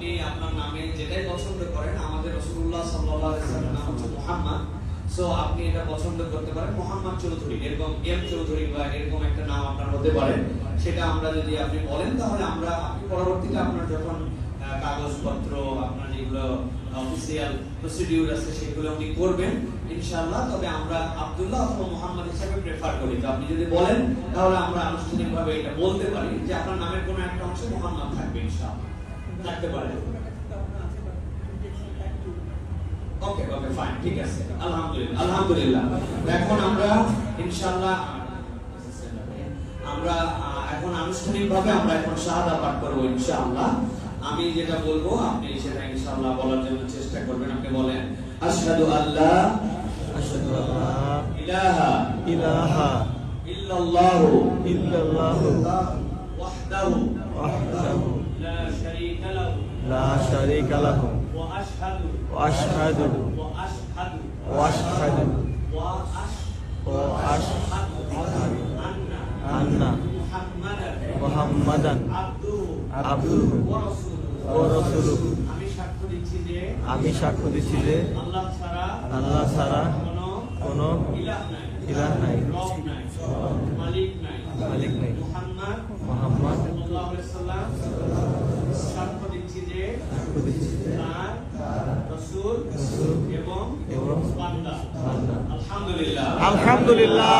আপনি আপনার নামে যেটাই পছন্দ করেন, আমাদের রাসূলুল্লাহ সাল্লাল্লাহু আলাইহি ওয়াসাল্লামের নাম হচ্ছে মুহাম্মদ, সো আপনি এটা পছন্দ করতে পারেন মোহাম্মদ চৌধুরী, এরকম এম চৌধুরী বা এরকম একটা নাম আপনার হতে পারে। সেটা আমরা যদি আপনি বলেন তাহলে আমরা আপনি পরবর্তীতে আপনার যখন কাগজপত্র আপনার যেগুলো অফিসিয়াল প্রসিডিউর আছে সেগুলো আপনি করবেন ইনশাআল্লাহ। তবে আমরা আব্দুল্লাহ অথবা মুহাম্মদ হিসেবে প্রেফার করি। তো আপনি যদি বলেন তাহলে আমরা আনুষ্ঠানিকভাবে এটা বলতে পারি যে আপনার নামের কোনো একটা অংশে মুহাম্মদ থাকবে ইনশাআল্লাহ, থাকতে পারে। ওকে ওকে ফাইন, ঠিক আছে, আলহামদুলিল্লাহ আলহামদুলিল্লাহ। এখন আমরা ইনশাআল্লাহ আমরা এখন আনুষ্ঠানিকভাবে আমরা এখন শাহাদা পাঠ করব ইনশাআল্লাহ। আমি যেটা বলবো আপনি সেটা ইনশাআল্লাহ বলার জন্য চেষ্টা করবেন। আপনি বলেন আশহাদু আল্লা ইলাহা ইল্লাল্লাহু ওয়াহদাহু লা শারীকা লাহু ওয়া আশহাদু আন্না মুহাম্মাদান আবদুহু ওয়া রাসূলুহু। আমি সাক্ষ্য দিচ্ছি যে আল্লাহ ছাড়া কোনো ইলাহ নাই, মালিক নাই। মুহাম্মদ সাল্লাল্লাহু আলাইহি ওয়াসাল্লাম সাক্ষ্য দিচ্ছি যে তার রাসূল এবং বান্দা। আলহামদুলিল্লাহ আলহামদুলিল্লাহ।